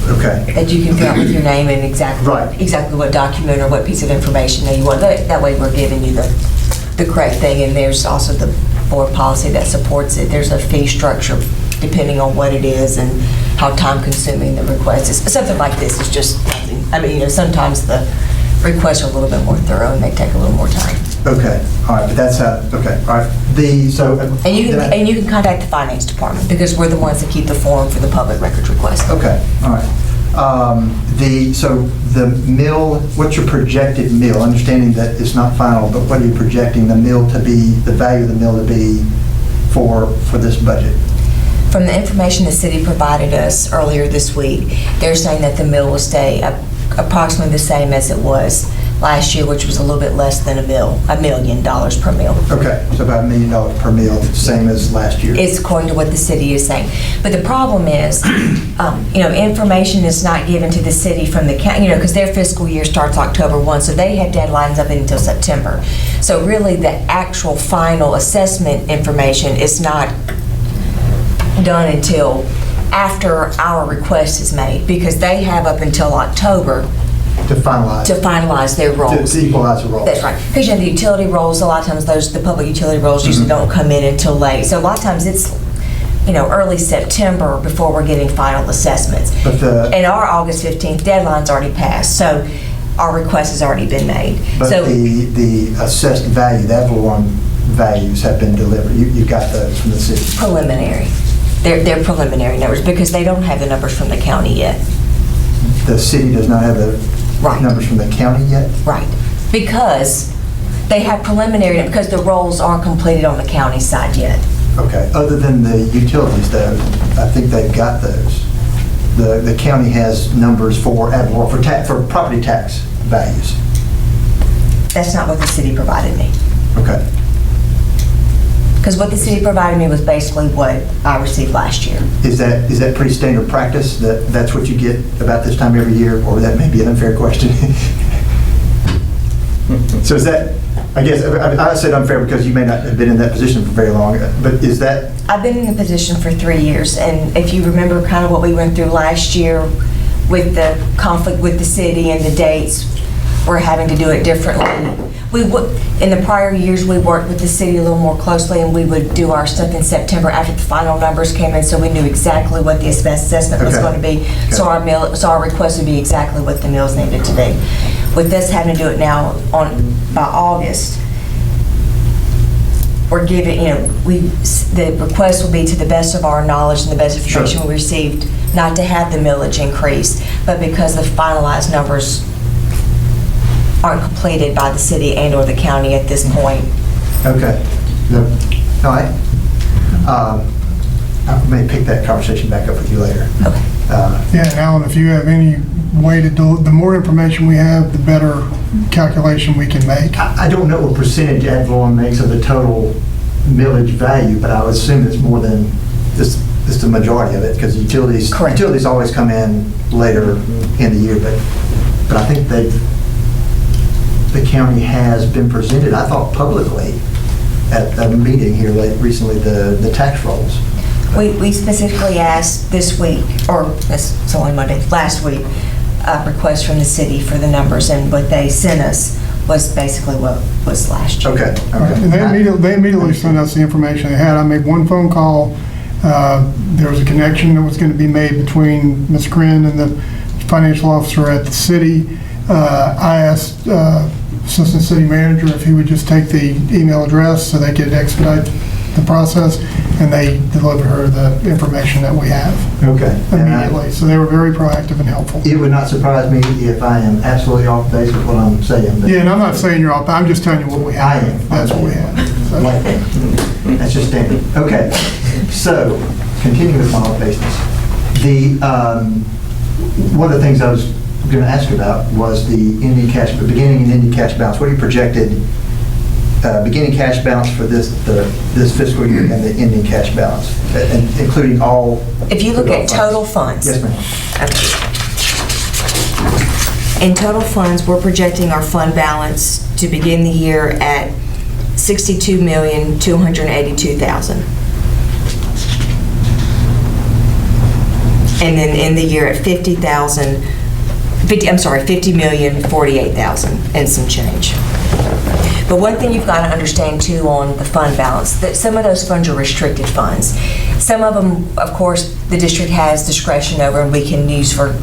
Okay. that you can fill out with your name and exactly what document or what piece of information that you want. That way we're giving you the correct thing, and there's also the board policy that supports it. There's a fee structure depending on what it is and how time-consuming the request is. Something like this is just nothing. Sometimes the requests are a little bit more thorough and they take a little more time. Okay, all right, but that's how, okay, all right. And you can contact the finance department because we're the ones that keep the form for the public records request. Okay, all right. So the mill, what's your projected mill? Understanding that it's not final, but what are you projecting the mill to be, the value of the mill to be for this budget? From the information the city provided us earlier this week, they're saying that the mill will stay approximately the same as it was last year, which was a little bit less than $1 million per meal. Okay, so about $1 million per meal, same as last year. It's according to what the city is saying. But the problem is, information is not given to the city from the county, because their fiscal year starts October 1, so they have deadlines up until September. So really, the actual final assessment information is not done until after our request is made, because they have up until October To finalize. their rolls. To equalize the rolls. That's right. Because the utility rolls, a lot of times the public utility rolls usually don't come in until late. So a lot of times it's, early September before we're getting final assessments. But And our August 15th deadline's already passed, so our request has already been made. But So the assessed value, the Avalon values have been delivered. You got those from the city. preliminary. They're preliminary numbers because they don't have the numbers from the county yet. The city does not have the Right. numbers from the county yet? Right. Because they have preliminary, because the rolls aren't completed on the county side yet. Okay, other than the utilities though, I think they've got those. The county has numbers for Avalon, for property tax values. That's not what the city provided me. Okay. Because what the city provided me was basically what I received last year. Is that pretty standard practice, that that's what you get about this time every year, or that may be an unfair question? So is that, I guess, I said unfair because you may not have been in that position for very long, but is that, I've been in the position for 3 years, and if you remember kind of what we went through last year with the conflict with the city and the dates, we're having to do it differently. In the prior years, we worked with the city a little more closely, and we would do our stuff in September after the final numbers came in, so we knew exactly what the assessment was Okay. going to be. So our request would be exactly what the mills needed to be. With this having to do it now by August, we're giving, the request will be to the best of our knowledge and the best information we received, not to have the millage increase, but because the finalized numbers aren't completed by the city and or the county at this point. okay. All right. I may pick that conversation back up with you later. Okay. Yeah, and Alan, if you have any way to do, the more information we have, the better calculation we can make. I don't know what percentage Avalon makes of the total millage value, but I would assume it's more than, it's the majority of it, because utilities always come in later in the year, but I think the county has been presented, I thought publicly, at a meeting here recently, the tax rolls. We specifically asked this week, or it's only Monday, last week, a request from the city for the numbers, and what they sent us was basically what was last year. Okay. And they immediately sent us the information they had. I made one phone call. There was a connection that was going to be made between Ms. Crin and the financial officer at the city. I asked Assistant City Manager if he would just take the email address so they could expedite the process, and they delivered her the information that we have Okay. immediately. So they were very proactive and helpful. It would not surprise me if I am absolutely off base with what I'm saying. But Yeah, and I'm not saying you're off, I'm just telling you what we have. I am. That's what we have. So- That's just standard. Okay, so, continuing with my off baseness. One of the things I was going to ask about was the beginning and ending cash balance. What are you projected beginning cash balance for this fiscal year and the ending cash balance, including all? If you look at total funds. Yes, ma'am. Okay. In total funds, we're projecting our fund balance to begin the year at $62,282,000. And then end the year at $50,048,000 and some change. But one thing you've got to understand too on the fund balance, that some of those funds are restricted funds. Some of them, of course, the district has discretion over and we can use for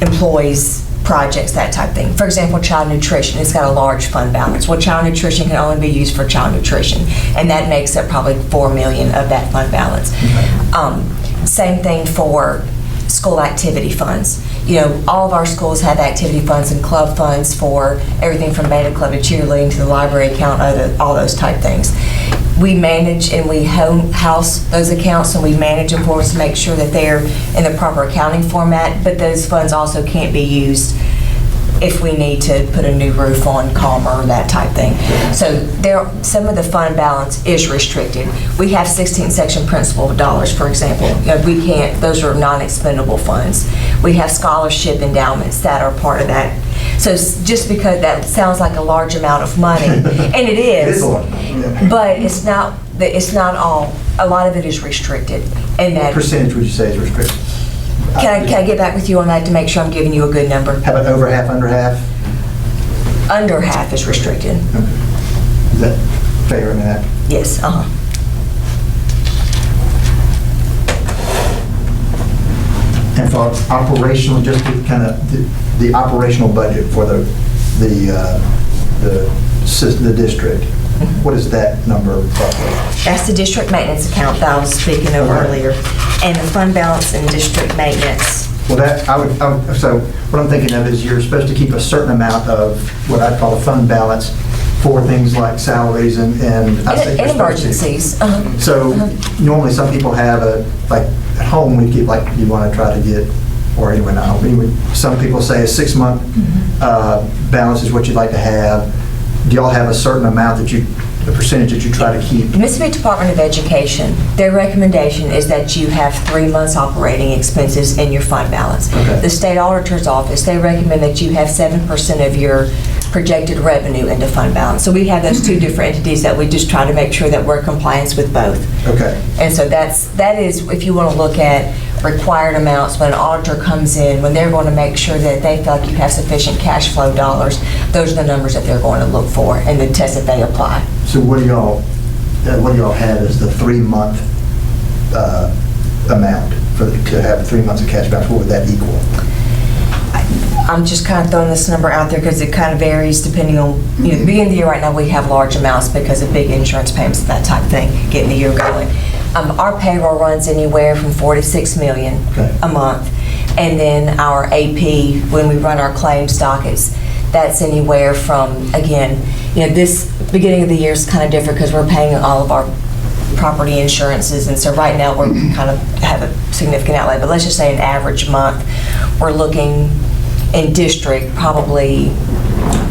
employees, projects, that type of thing. For example, child nutrition, it's got a large fund balance. Well, child nutrition can only be used for child nutrition, and that makes up probably $4 million of that fund balance. Same thing for school activity funds. All of our schools have activity funds and club funds for everything from beta club to cheerleading to the library account, all those type things. we manage and we house those accounts, and we manage them for us to make sure that they're in the proper accounting format, but those funds also can't be used if we need to put a new roof on Calmer, that type thing. So some of the fund balance is restricted. We have 16th section principal dollars, for example. We can't, those are non-expendable funds. We have scholarship endowments that are part of that. So just because that sounds like a large amount of money, and it is. It is a lot. Yeah. But it's not all, a lot of it is restricted. And What that, percentage would you say is restricted? can I get back with you on that to make sure I'm giving you a good number? How about over half, under half? Under half is restricted. Is that fair in that? Yes, And for operational, just to kind of, the operational budget for the district, what is that number roughly? That's the district maintenance account that I was speaking of Okay. earlier. And the fund balance in district maintenance. Well, so what I'm thinking of is you're supposed to keep a certain amount of what I call a fund balance for things like salaries and I think And you're supposed to. emergencies. So normally some people have like at home we keep, like you want to try to get, or anyway, not home, anyway, some people say a 6-month balance is what you'd like to have. Do y'all have a certain amount the percentage that you try to keep? The Mississippi Department of Education, their recommendation is that you have 3 months operating expenses in your fund balance. Okay. The state auditor's office, they recommend that you have 7% of your projected revenue into fund balance. So we have those two different entities that we just try to make sure that we're in compliance with both. Okay. And so that is, if you want to look at required amounts, when an auditor comes in, when they're going to make sure that they feel like you have sufficient cash flow dollars, those are the numbers that they're going to look for and the test that they apply. So what do y'all have as the 3-month amount to have 3 months of cash balance? What would that equal? I'm just kind of throwing this number out there because it kind of varies depending on, the beginning of the year right now, we have large amounts because of big insurance payments, that type of thing, getting the year going. Our payroll runs anywhere from $4 to $6 million a month. And then our AP, when we run our claims dockets, that's anywhere from, again, this beginning of the year is kind of different because we're paying all of our property insurances, and so right now we're kind of have a significant outlay, but let's just say an average month, we're looking in district probably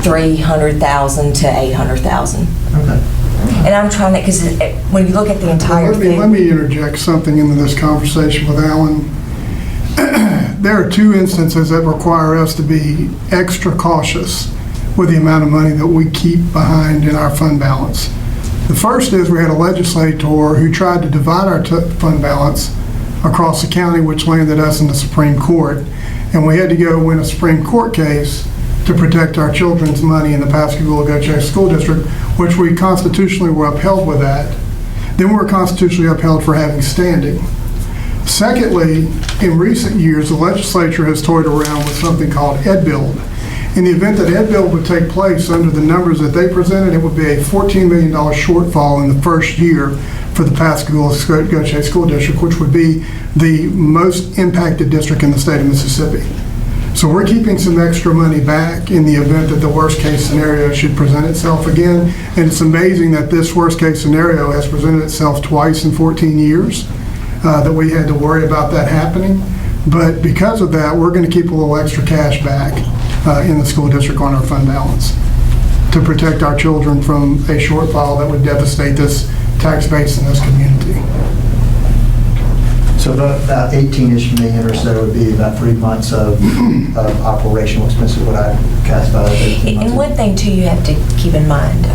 $300,000 to $800,000. Okay. And I'm trying to, because when you look at the entire thing. Let me interject something into this conversation with Alan. There are 2 instances that require us to be extra cautious with the amount of money that we keep behind in our fund balance. The first is we had a legislator who tried to divide our fund balance across the county, which landed us in the Supreme Court. And we had to go win a Supreme Court case to protect our children's money in the Pascagoula-Gautier School District, which we constitutionally were upheld with that. Then we were constitutionally upheld for having standing. Secondly, in recent years, the legislature has toyed around with something called EdBuild. In the event that EdBuild would take place under the numbers that they presented, it would be a $14 million shortfall in the first year for the Pascagoula-Gautier School District, which would be the most impacted district in the state of Mississippi. So we're keeping some extra money back in the event that the worst case scenario should present itself again. And it's amazing that this worst case scenario has presented itself twice in 14 years, that we had to worry about that happening. But because of that, we're going to keep a little extra cash back in the school district on our fund balance to protect our children from a shortfall that would devastate this tax base in this community. So about 18-ish million or so would be about 3 months of operational expenses, what I classify as 18 months. And one thing too you have to keep in mind,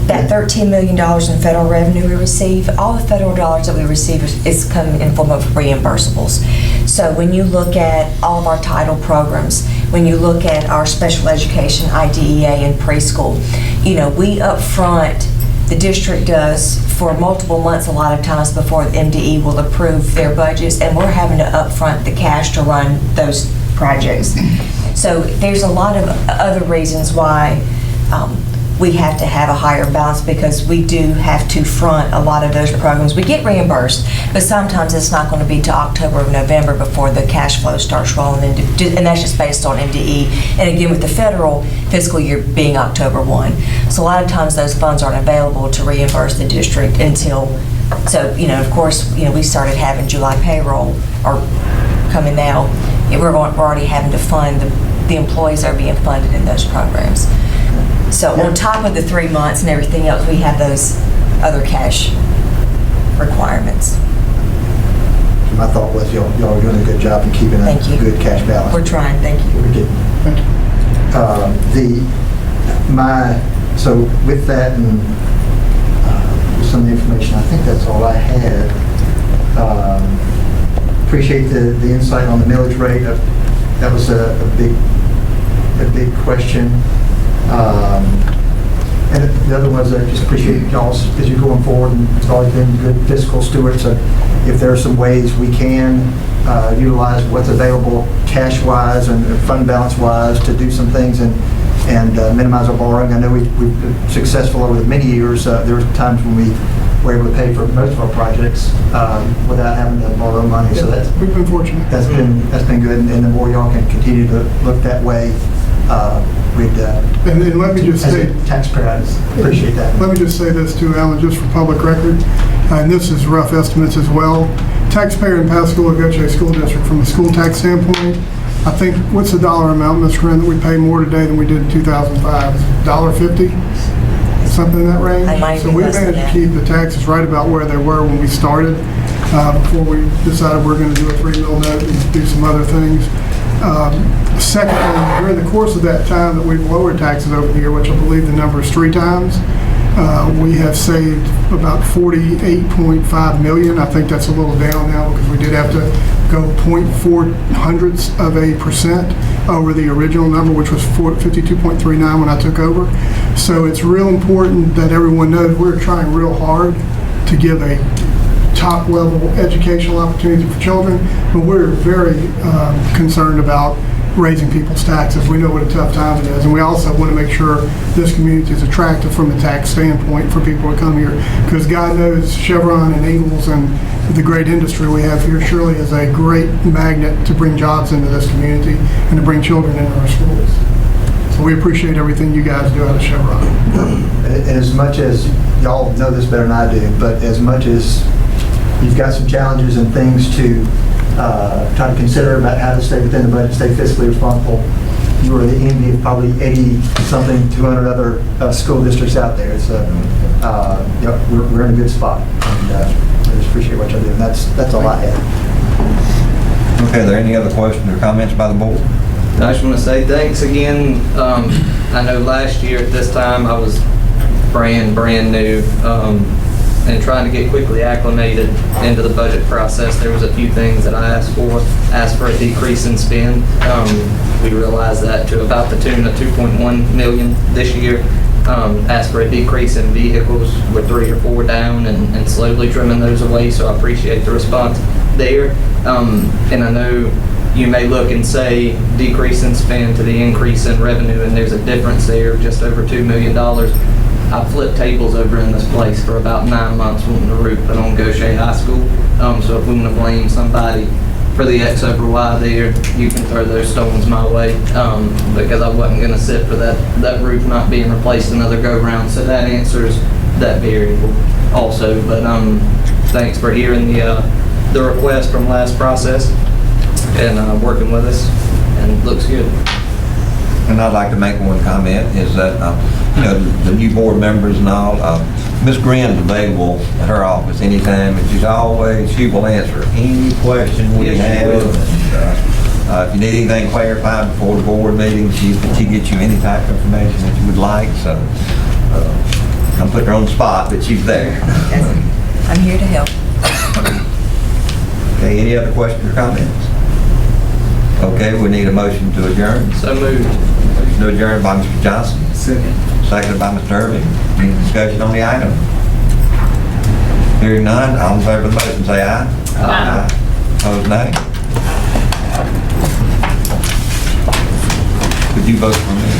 that $13 million in federal revenue we receive, all the federal dollars that we receive is coming in form of reimbursables. So when you look at all of our title programs, when you look at our special education, IDEA, and preschool, we up front, the district does for multiple months a lot of times before the MDE will approve their budgets, and we're having to upfront the cash to run those projects. So there's a lot of other reasons why we have to have a higher balance because we do have to front a lot of those programs. We get reimbursed, but sometimes it's not going to be to October or November before the cash flow starts rolling into, and that's just based on MDE. And again, with the federal fiscal year being October 1. So a lot of times those funds aren't available to reimburse the district until, so, of course, we started having July payroll or coming now. We're already having to fund the employees that are being funded in those programs. So on top of the 3 months and everything else, we have those other cash requirements. My thought was y'all are doing a good job in keeping a Thank you. good cash balance. We're trying, thank you. We're getting. So with that and some of the information, I think that's all I had. Appreciate the insight on the millage rate. That was a big question. And the other ones, I just appreciate y'all as you're going forward, and it's always been good fiscal stewards. So if there are some ways we can utilize what's available cash-wise and fund balance-wise to do some things and minimize our borrowing. I know we've been successful over the many years. There were times when we were able to pay for most of our projects without having to borrow money. So We've been fortunate. that's been good. And the more y'all can continue to look that way, And let me just as say, a taxpayer, I just appreciate that. let me just say this too, Alan, just for public record, and this is rough estimates as well. Taxpayer in Pascagoula Gautier School District, from a school tax standpoint, I think, what's the dollar amount, Ms. Corinne, that we pay more today than we did in 2005? $1.50? Something in that range? I might be So we less than managed to that. keep the taxes right about where they were when we started, before we decided we're going to do a 3 mil note and do some other things. Secondly, during the course of that time that we've lowered taxes over the year, which I believe the number is 3 times, we have saved about $48.5 million. I think that's a little down now because we did have to go 0.4% over the original number, which was 52.39 when I took over. So it's real important that everyone knows we're trying real hard to give a top-level educational opportunity for children, but we're very concerned about raising people's taxes. We know what a tough time it is, and we also want to make sure this community is attractive from a tax standpoint for people to come here, because God knows Chevron and Ingalls and the great industry we have here surely is a great magnet to bring jobs into this community and to bring children into our schools. So we appreciate everything you guys do out of Chevron. And as much as y'all know this better than I do, but as much as you've got some challenges and things to try to consider about how to stay within the budget, stay fiscally responsible, you are the envy of probably 80-something, 200 other school districts out there. So, yep, we're in a good spot. And I just appreciate what y'all do. And that's all I had. Okay, are there any other questions or comments by the board? I just want to say thanks again. I know last year at this time I was brand new and trying to get quickly acclimated into the budget process. There was a few things that I asked for a decrease in spend. We realized that to about the tune of $2.1 million this year. Asked for a decrease in vehicles. We're 3 or 4 down and slowly trimming those away, so I appreciate the response there. And I know you may look and say decrease in spend to the increase in revenue, and there's a difference there of just over $2 million. I flipped tables over in this place for about 9 months wanting the roof put on Gautier High School. So if we want to blame somebody for the X over Y there, you can throw those stones my way, because I wasn't going to sit for that roof not being replaced another go-round. So that answers that variable also. But thanks for hearing the request from last process and working with us, and it looks good. And I'd like to make one comment, is that, the new board members and all, Ms. Grinn's available at her office anytime, and she will answer any question we Yes, she have. will. And, if you need anything clarified before the board meeting, she gets you any type of information that you would like, so I'm putting her on the spot, but she's there. I'm here to help. Okay, any other questions or comments? Okay, we need a motion to adjourn. So moved. Motion to adjourn by Mr. Johnson. Seconded by Mr. Irving. Any discussion on the item? Hearing none, all in favor of the motion say aye. Aye. Opposed, nay. Could you vote for me?